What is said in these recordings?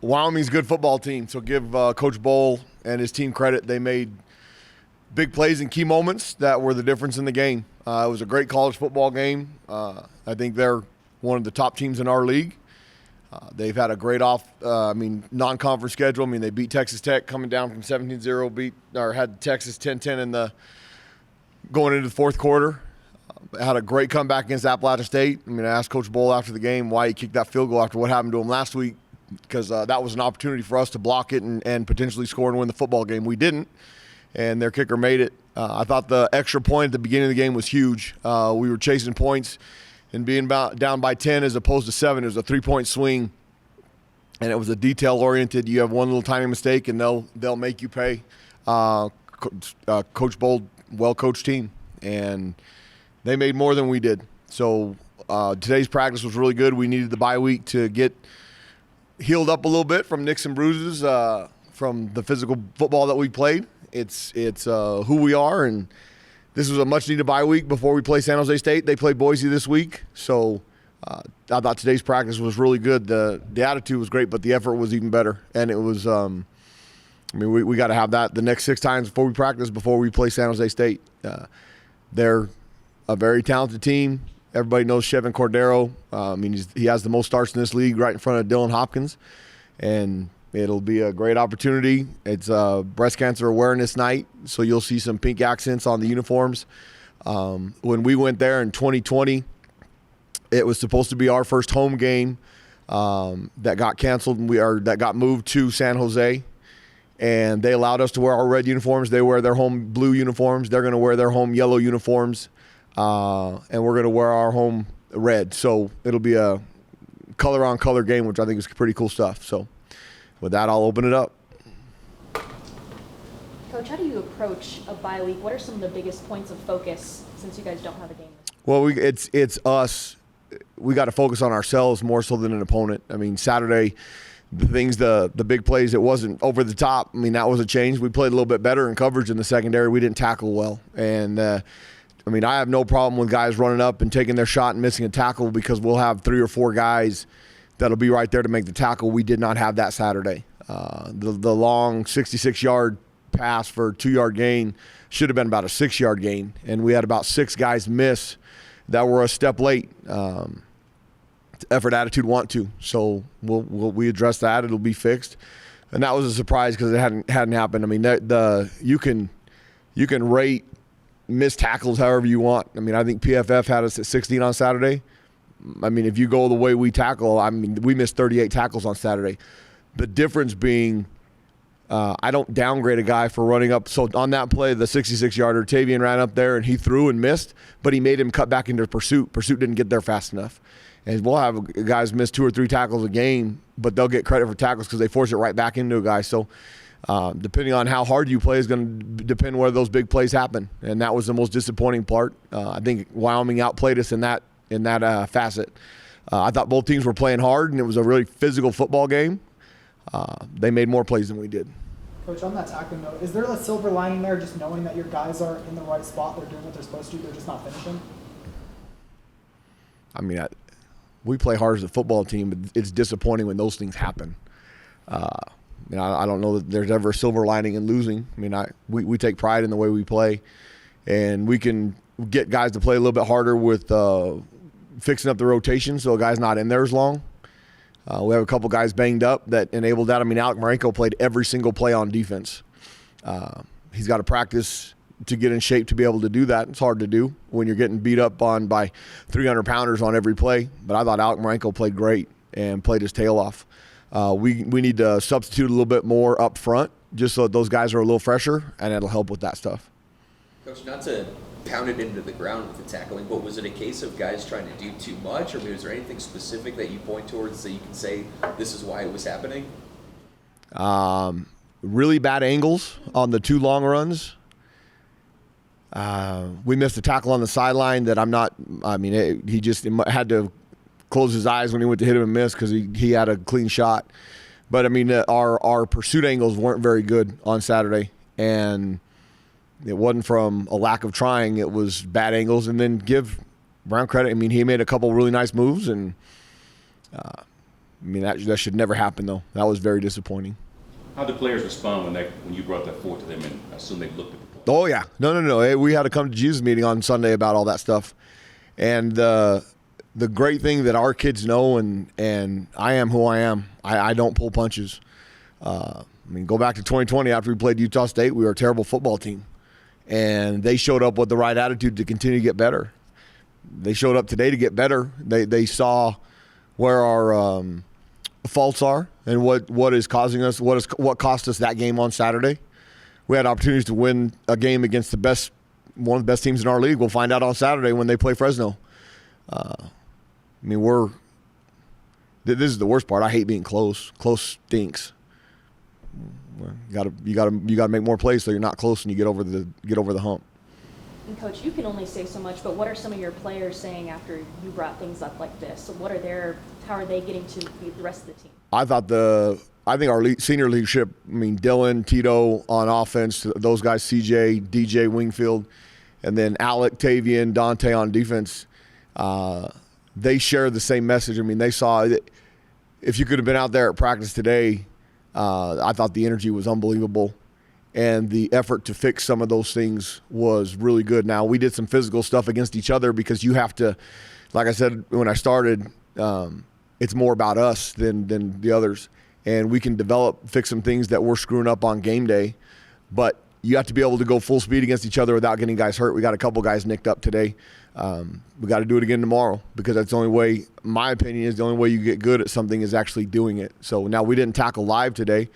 Wyoming's a good football team, so give Coach Bowl and his team credit. They made big plays in key moments that were the difference in the game. It was a great college football game. I think they're one of the top teams in our league. They've had a great non-conference schedule. They beat Texas Tech coming down from 17-0, had Texas 10-10 going into the fourth quarter. Had a great comeback against Appalachia State. I asked Coach Bowl after the game why he kicked that field goal after what happened to him last week, because that was an opportunity for us to block it and potentially score and win the football game. We didn't, and their kicker made it. I thought the extra point at the beginning of the game was huge. We were chasing points, and being down by 10 as opposed to 7, it was a 3-point swing, and it was a detail-oriented. You have one little tiny mistake, and they'll make you pay. Coach Bowl, well-coached team, and they made more than we did. So today's practice was really good. We needed the bye week to get healed up a little bit from nicks and bruises from the physical football that we played. It's who we are, and this was a much-needed bye week before we play San Jose State. They play Boise this week, so I thought today's practice was really good. The attitude was great, but the effort was even better, and it was we got to have that the next 6 times before we practice, before we play San Jose State. They're a very talented team. Everybody knows Chevin Cordero. He has the most starts in this league, right in front of Dylan Hopkins, and it'll be a great opportunity. It's Breast Cancer Awareness Night, so you'll see some pink accents on the uniforms. When we went there in 2020, it was supposed to be our first home game that got canceled, and that got moved to San Jose. And they allowed us to wear our red uniforms. They wear their home blue uniforms. They're going to wear their home yellow uniforms. And we're going to wear our home red. So it'll be a color-on-color game, which I think is pretty cool stuff. So with that, I'll open it up. Coach, how do you approach a bye week? What are some of the biggest points of focus since you guys don't have a game? Well, it's us. We got to focus on ourselves more so than an opponent. Saturday, the big plays, it wasn't over the top. That was a change. We played a little bit better in coverage in the secondary. We didn't tackle well. And, I have no problem with guys running up and taking their shot and missing a tackle, because we'll have 3 or 4 guys that'll be right there to make the tackle. We did not have that Saturday. The long 66-yard pass for a 2-yard gain should have been about a 6-yard gain, and we had about 6 guys miss that were a step late. Effort, attitude, want to. So we address that. It'll be fixed, and that was a surprise because it hadn't happened. You can rate missed tackles however you want. I think PFF had us at 16 on Saturday. If you go the way we tackle, we missed 38 tackles on Saturday. The difference being, I don't downgrade a guy for running up. So on that play, the 66-yarder, Tavian ran up there and he threw and missed, but he made him cut back into pursuit. Pursuit didn't get there fast enough. And we'll have guys miss 2 or 3 tackles a game, but they'll get credit for tackles because they force it right back into a guy. So depending on how hard you play is going to depend where those big plays happen. And that was the most disappointing part. I think Wyoming outplayed us in that facet. I thought both teams were playing hard, and it was a really physical football game. They made more plays than we did. Coach, on that tackling note, is there a silver lining there, just knowing that your guys are in the right spot, they're doing what they're supposed to, they're just not finishing? We play hard as a football team, but it's disappointing when those things happen. I don't know that there's ever a silver lining in losing. We take pride in the way we play, and we can get guys to play a little bit harder with fixing up the rotation so a guy's not in there as long. We have a couple guys banged up that enabled that. Alec Marenko played every single play on defense. He's got to practice to get in shape to be able to do that. It's hard to do when you're getting beat up on by 300-pounders on every play. But I thought Alec Marenko played great and played his tail off. We need to substitute a little bit more up front just so that those guys are a little fresher, and it'll help with that stuff. Coach, not to pound it into the ground with the tackling, but was it a case of guys trying to do too much, or was there anything specific that you point towards that you can say this is why it was happening? Really bad angles on the 2 long runs. We missed a tackle on the sideline that he just had to close his eyes when he went to hit him and miss because he had a clean shot. But, our pursuit angles weren't very good on Saturday, and it wasn't from a lack of trying. It was bad angles. And then give Brown credit. He made a couple really nice moves, and I mean, that should never happen, though. That was very disappointing. How did players respond when you brought that forward to them, and I assume they looked at the play? Oh, yeah. No. Hey, we had a come to Jesus meeting on Sunday about all that stuff. And the great thing that our kids know, and I am who I am, I don't pull punches. I mean, go back to 2020 after we played Utah State, we were a terrible football team. And they showed up with the right attitude to continue to get better. They showed up today to get better. They saw where our faults are and what is causing us, what cost us that game on Saturday. We had opportunities to win a game against one of the best teams in our league. We'll find out on Saturday when they play Fresno. I mean, this is the worst part. I hate being close. Close stinks. You gotta make more plays so you're not close and you get over the hump. And Coach, you can only say so much, but what are some of your players saying after you brought things up like this? So how are they getting to beat the rest of the team? I think our senior leadership, I mean, Dylan, Tito on offense, those guys, CJ, DJ, Wingfield, and then Alec, Tavian, Dante on defense, they share the same message. I mean, they saw that if you could have been out there at practice today, I thought the energy was unbelievable. And the effort to fix some of those things was really good. Now, we did some physical stuff against each other because you have to, like I said when I started, it's more about us than the others. And we can fix some things that we're screwing up on game day. But you have to be able to go full speed against each other without getting guys hurt. We got a couple guys nicked up today. We got to do it again tomorrow because that's the only way, my opinion is the only way you get good at something is actually doing it. So now we didn't tackle live today.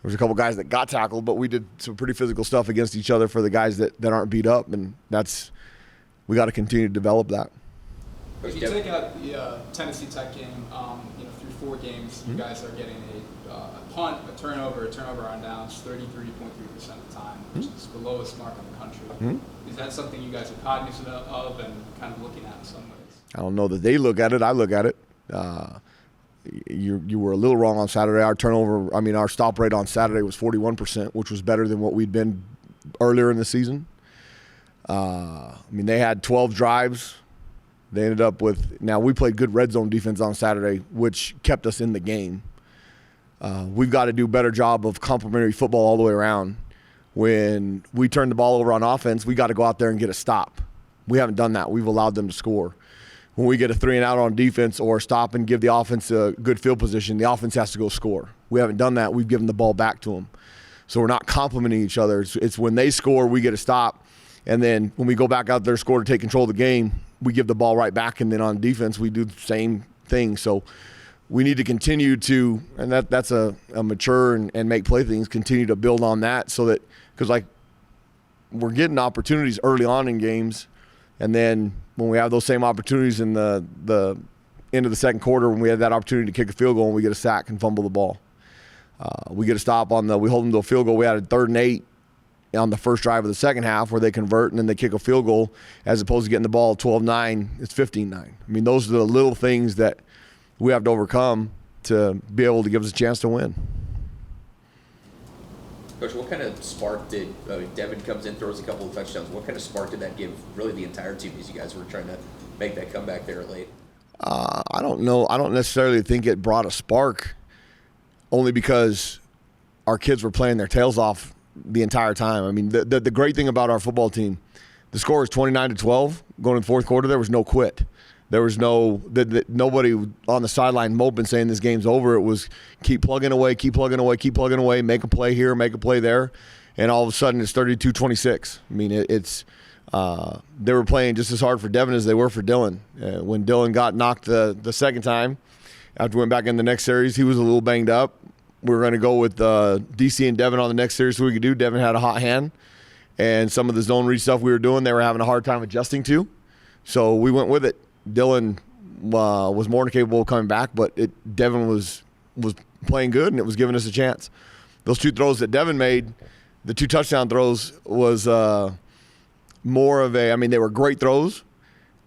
There was a couple guys that got tackled, but we did some pretty physical stuff against each other for the guys that aren't beat up, and we got to continue to develop that. If you take out the Tennessee Tech game, through 4 games, you guys are getting a punt, a turnover on downs 33.3% of the time, which is the lowest mark in the country. Is that something you guys are cognizant of and kind of looking at in some ways? I don't know that they look at it. I look at it. You were a little wrong on Saturday. Our stop rate on Saturday was 41%, which was better than what we'd been earlier in the season. They had 12 drives. They ended up with – now, we played good red zone defense on Saturday, which kept us in the game. We've got to do a better job of complementary football all the way around. When we turn the ball over on offense, we got to go out there and get a stop. We haven't done that. We've allowed them to score. When we get a 3-and-out on defense or stop and give the offense a good field position, the offense has to go score. We haven't done that. We've given the ball back to them. So we're not complimenting each other. It's when they score, we get a stop. And then when we go back out there, score to take control of the game, we give the ball right back. And then on defense, we do the same thing. So we need to continue to, and that's a mature and make play things, continue to build on that so that, because we're getting opportunities early on in games. And then when we have those same opportunities in the end of the second quarter, when we had that opportunity to kick a field goal and we get a sack and fumble the ball. We get a stop we hold them to a field goal. We had a 3rd and 8 on the first drive of the second half where they convert and then they kick a field goal as opposed to getting the ball 12-9, it's 15-9. Those are the little things that we have to overcome to be able to give us a chance to win. Coach, what kind of spark did Devin comes in, throws a couple of touchdowns? What kind of spark did that give really the entire team as you guys were trying to make that comeback there late? I don't know. I don't necessarily think it brought a spark, only because our kids were playing their tails off the entire time. The great thing about our football team, the score was 29-12 going in the fourth quarter. There was no quit. There was nobody on the sideline moping saying this game's over. It was keep plugging away, make a play here, make a play there, and all of a sudden it's 32-26. They were playing just as hard for Devin as they were for Dylan. When Dylan got knocked the second time, after we went back in the next series, he was a little banged up. We were going to go with DC and Devin on the next series so we could do. Devin had a hot hand, and some of the zone read stuff we were doing, they were having a hard time adjusting to. So we went with it. Dylan was more than capable of coming back, but Devin was playing good, and it was giving us a chance. Those 2 throws that Devin made, the 2 touchdown throws, was more of they were great throws,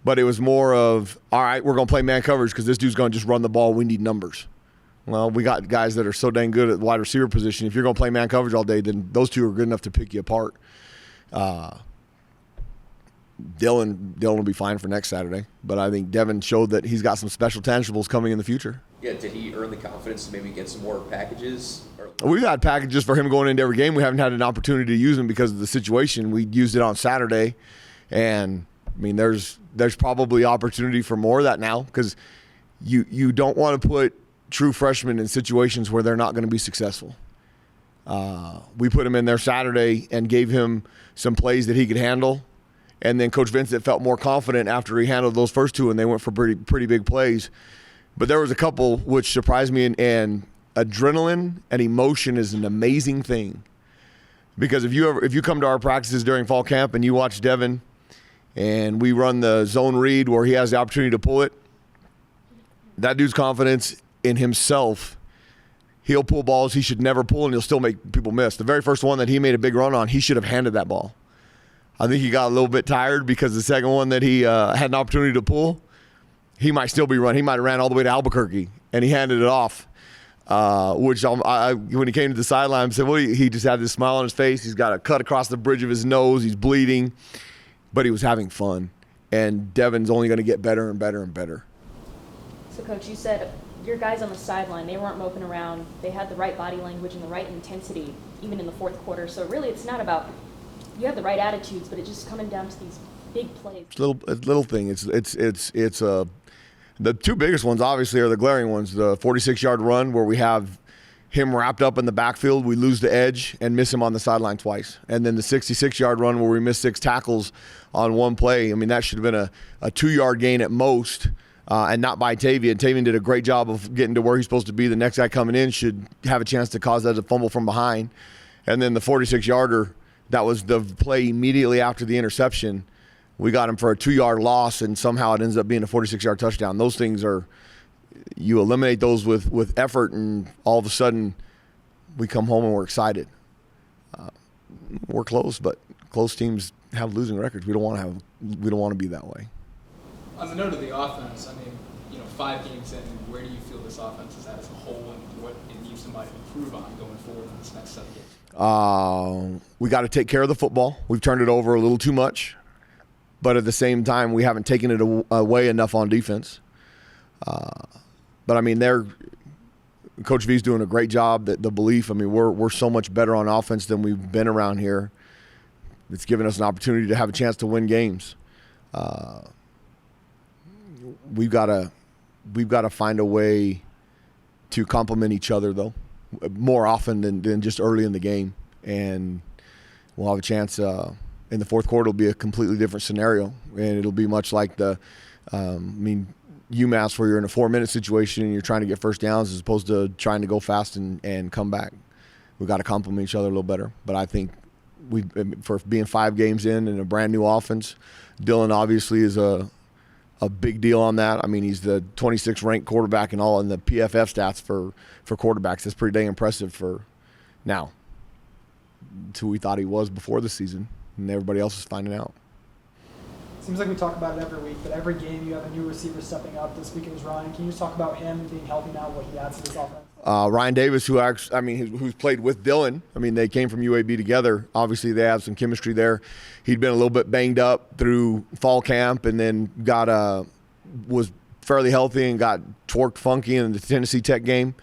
but it was more of, all right, we're going to play man coverage because this dude's going to just run the ball. We need numbers. Well, we got guys that are so dang good at the wide receiver position. If you're going to play man coverage all day, then those 2 are good enough to pick you apart. Dylan will be fine for next Saturday, but I think Devin showed that he's got some special tangibles coming in the future. Yeah, did he earn the confidence to maybe get some more packages? We've had packages for him going into every game. We haven't had an opportunity to use them because of the situation. We used it on Saturday, and I mean, there's probably opportunity for more of that now because you don't want to put true freshmen in situations where they're not going to be successful. We put him in there Saturday and gave him some plays that he could handle, and then Coach Vincent felt more confident after he handled those first two, and they went for pretty big plays. But there was a couple which surprised me, and adrenaline and emotion is an amazing thing. Because if you come to our practices during fall camp and you watch Devin, and we run the zone read where he has the opportunity to pull it, that dude's confidence in himself, he'll pull balls he should never pull, and he'll still make people miss. The very first one that he made a big run on, he should have handed that ball. I think he got a little bit tired because the second one that he had an opportunity to pull, he might still be running. He might have ran all the way to Albuquerque, and he handed it off. Which when he came to the sideline, I said, well, he just had this smile on his face. He's got a cut across the bridge of his nose. He's bleeding, but he was having fun. And Devin's only going to get better and better and better. So, Coach, you said your guys on the sideline, they weren't moping around. They had the right body language and the right intensity, even in the fourth quarter. So really, it's not about you have the right attitudes, but it's just coming down to these big plays. It's little thing. It's the two biggest ones obviously are the glaring ones. The 46-yard run where we have him wrapped up in the backfield, we lose the edge and miss him on the sideline twice. And then the 66-yard run where we miss 6 tackles on one play. I mean, that should have been a 2-yard gain at most. And not by Tavian. Tavian did a great job of getting to where he's supposed to be. The next guy coming in should have a chance to cause that to fumble from behind. And then the 46-yarder, that was the play immediately after the interception. We got him for a 2-yard loss, and somehow it ends up being a 46-yard touchdown. Those things are, you eliminate those with effort, and all of a sudden we come home and we're excited. We're close, but close teams have losing records. We don't want to be that way. On the note of the offense, I mean, 5 games in, where do you feel this offense is at as a whole, and what it needs to improve on going forward in this next 7 games? We got to take care of the football. We've turned it over a little too much, but at the same time, we haven't taken it away enough on defense. But I mean, Coach V's doing a great job. The belief, I mean, we're so much better on offense than we've been around here. It's given us an opportunity to have a chance to win games. We've got to find a way to complement each other, though, more often than just early in the game. And we'll have a chance in the fourth quarter. It'll be a completely different scenario, and it'll be much like UMass, where you're in a 4-minute situation and you're trying to get first downs as opposed to trying to go fast and come back. We've got to complement each other a little better. But I think for being 5 games in and a brand new offense, Dylan obviously is a big deal on that. I mean, he's the 26th ranked quarterback in the PFF stats for quarterbacks. That's pretty dang impressive for now. It's who we thought he was before the season, and everybody else is finding out. Seems like we talk about it every week, but every game you have a new receiver stepping up. This week it was Ryan. Can you just talk about him being healthy now, what he adds to this offense? Ryan Davis, who's played with Dylan. I mean, they came from UAB together. Obviously, they have some chemistry there. He'd been a little bit banged up through fall camp, and then was fairly healthy and got twerked funky in the Tennessee Tech game.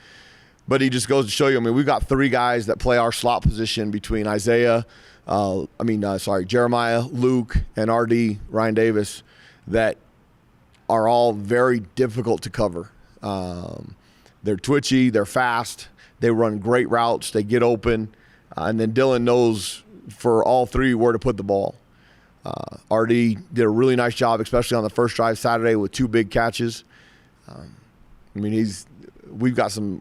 But he just goes to show you. I mean, we've got 3 guys that play our slot position between Jeremiah, Luke, and RD, Ryan Davis, that are all very difficult to cover. They're twitchy, they're fast, they run great routes, they get open, and then Dylan knows for all 3 where to put the ball. RD did a really nice job, especially on the first drive Saturday with 2 big catches. We've got some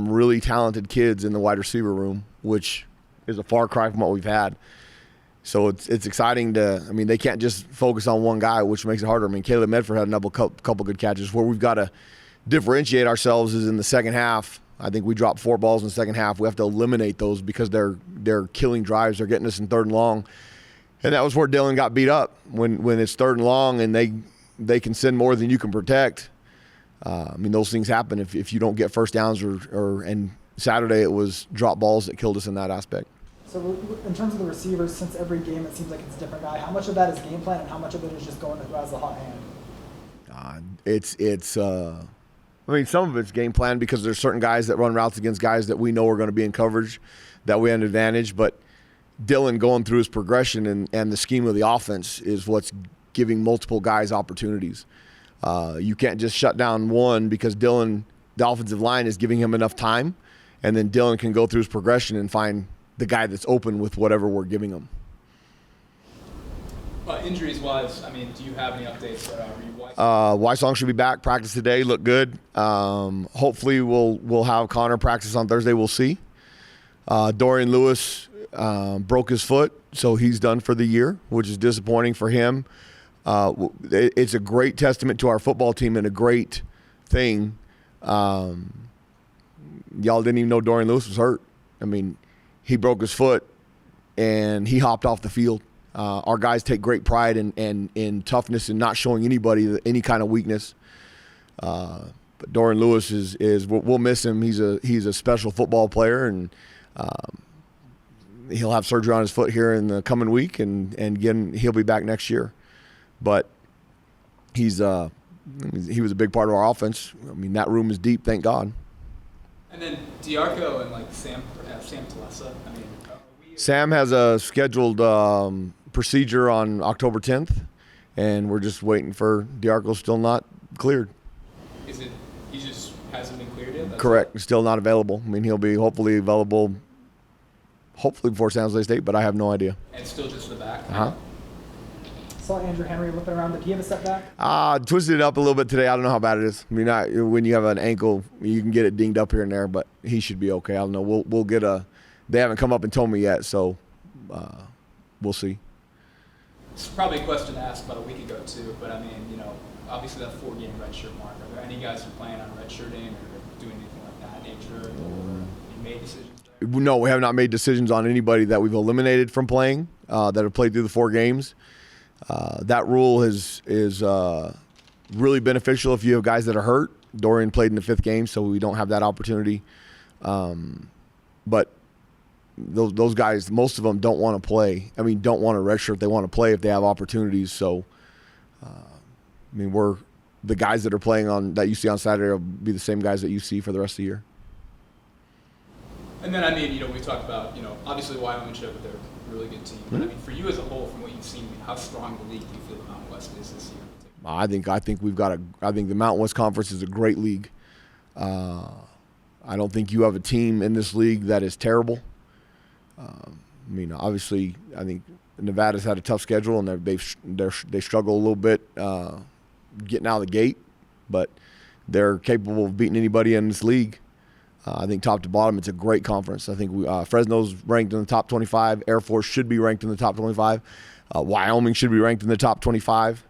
really talented kids in the wide receiver room, which is a far cry from what we've had. So it's exciting they can't just focus on one guy, which makes it harder. I mean, Caleb Medford had a couple good catches. Where we've got to differentiate ourselves is in the second half. I think we dropped 4 balls in the second half. We have to eliminate those because they're killing drives. They're getting us in 3rd and long. And that was where Dylan got beat up. When it's 3rd and long and they can send more than you can protect. Those things happen if you don't get first downs and Saturday it was drop balls that killed us in that aspect. So in terms of the receivers, since every game it seems like it's a different guy, how much of that is game plan and how much of it is just going to who has the hot hand? I mean, some of it's game plan because there's certain guys that run routes against guys that we know are going to be in coverage, that we have an advantage. But Dylan going through his progression and the scheme of the offense is what's giving multiple guys opportunities. You can't just shut down one because Dylan, the offensive line, is giving him enough time, and then Dylan can go through his progression and find the guy that's open with whatever we're giving him. Injuries-wise, I mean, do you have any updates? Wysong should be back. Practice today. Look good. Hopefully we'll have Connor practice on Thursday. We'll see. Dorian Lewis broke his foot, so he's done for the year, which is disappointing for him. It's a great testament to our football team and a great thing. Y'all didn't even know Dorian Lewis was hurt. I mean, he broke his foot and he hopped off the field. Our guys take great pride in toughness and not showing anybody any kind of weakness. But Dorian Lewis is we'll miss him. He's a special football player, and he'll have surgery on his foot here in the coming week, and again he'll be back next year. But he was a big part of our offense. I mean, that room is deep, thank God. And then Diarco and like Sam Talesa. I mean, Sam has a scheduled procedure on October 10th, and we're just waiting for Diarco. Still not cleared. Is it he just hasn't been cleared yet? Correct. Still not available. I mean, he'll be hopefully available before San Jose State, but I have no idea. And still just the back? Uh-huh. Saw Andrew Henry limping around. Did he have a setback? Twisted it up a little bit today. I don't know how bad it is. I mean, when you have an ankle, you can get it dinged up here and there, but he should be okay. I don't know. We'll get they haven't come up and told me yet, so we'll see. It's probably a question to ask about a week ago too, but I mean, obviously that 4-game redshirt mark. Are there any guys who are planning on redshirting or doing anything like that nature, or you made decisions there? No, we have not made decisions on anybody that we've eliminated from playing that have played through the 4 games. That rule is really beneficial if you have guys that are hurt. Dorian played in the 5th game, so we don't have that opportunity. But those guys, most of them don't want to play. I mean, don't want a redshirt. They want to play if they have opportunities. So, I mean, the guys that are playing that you see on Saturday will be the same guys that you see for the rest of the year. And then, I mean, we talked about, obviously Wyoming showed that they're a really good team. But I mean, for you as a whole, from what you've seen, how strong the league do you feel the Mountain West is this year? I think I think the Mountain West Conference is a great league. I don't think you have a team in this league that is terrible. I mean, obviously, I think Nevada's had a tough schedule and they struggle a little bit getting out of the gate, but they're capable of beating anybody in this league. I think top to bottom, it's a great conference. I think Fresno's ranked in the top 25. Air Force should be ranked in the top 25. Wyoming should be ranked in the top 25.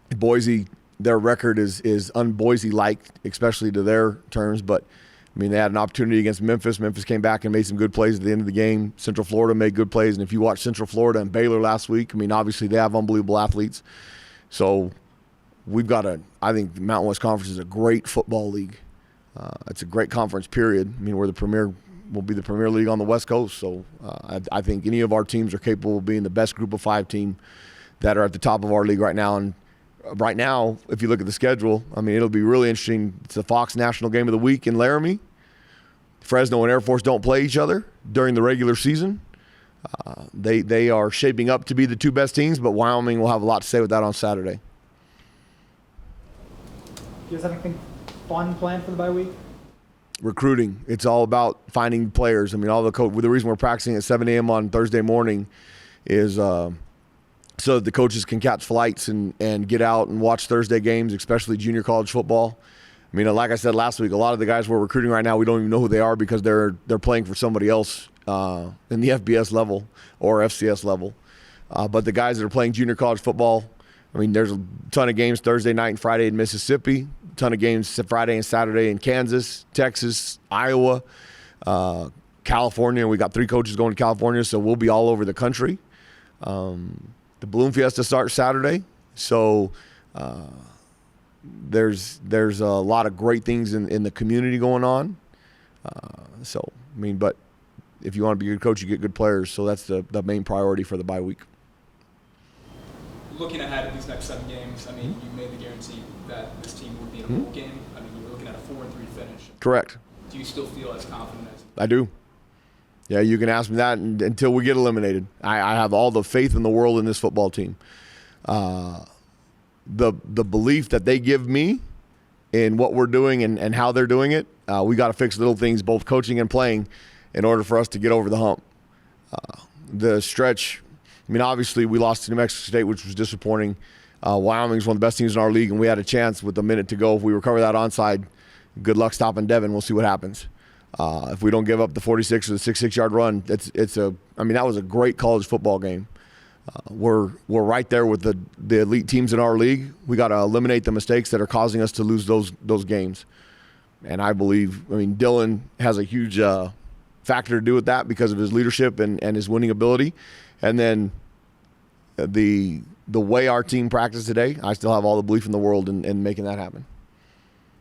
Boise, their record is un-Boise-like, especially to their terms. But, I mean, they had an opportunity against Memphis. Memphis came back and made some good plays at the end of the game. Central Florida made good plays. And if you watch Central Florida and Baylor last week, I mean, obviously they have unbelievable athletes. So I think the Mountain West Conference is a great football league. It's a great conference, period. I mean, we'll be the premier league on the West Coast. So I think any of our teams are capable of being the best group of 5 team that are at the top of our league right now. And right now, if you look at the schedule, I mean, it'll be really interesting. It's the Fox National Game of the Week in Laramie. Fresno and Air Force don't play each other during the regular season. They are shaping up to be the 2 best teams, but Wyoming will have a lot to say with that on Saturday. Do you guys have anything fun planned for the bye week? Recruiting. It's all about finding players. I mean, the reason we're practicing at 7 a.m. on Thursday morning is so that the coaches can catch flights and get out and watch Thursday games, especially junior college football. I mean, like I said last week, a lot of the guys we're recruiting right now, we don't even know who they are because they're playing for somebody else in the FBS level or FCS level. But the guys that are playing junior college football, I mean, there's a ton of games Thursday night and Friday in Mississippi, a ton of games Friday and Saturday in Kansas, Texas, Iowa, California. We got 3 coaches going to California, so we'll be all over the country. The Balloon Fiesta starts Saturday, so there's a lot of great things in the community going on. But if you want to be a good coach, you get good players, so that's the main priority for the bye week. looking ahead at these next 7 games, I mean, you made the guarantee that this team would be in a bowl game. I mean, you were looking at a 4-3 finish. Correct. Do you still feel as confident as? I do. Yeah, you can ask me that until we get eliminated. I have all the faith in the world in this football team. The belief that they give me in what we're doing and how they're doing it, we got to fix little things, both coaching and playing, in order for us to get over the hump. The stretch, I mean, obviously we lost to New Mexico State, which was disappointing. Wyoming's one of the best teams in our league, and we had a chance with a minute to go. If we recover that onside, good luck stopping Devin. We'll see what happens. If we don't give up the 46 or the 66-yard run, I mean, that was a great college football game. We're right there with the elite teams in our league. We got to eliminate the mistakes that are causing us to lose those games. And I mean, Dylan has a huge factor to do with that because of his leadership and his winning ability. And then the way our team practiced today, I still have all the belief in the world in making that happen.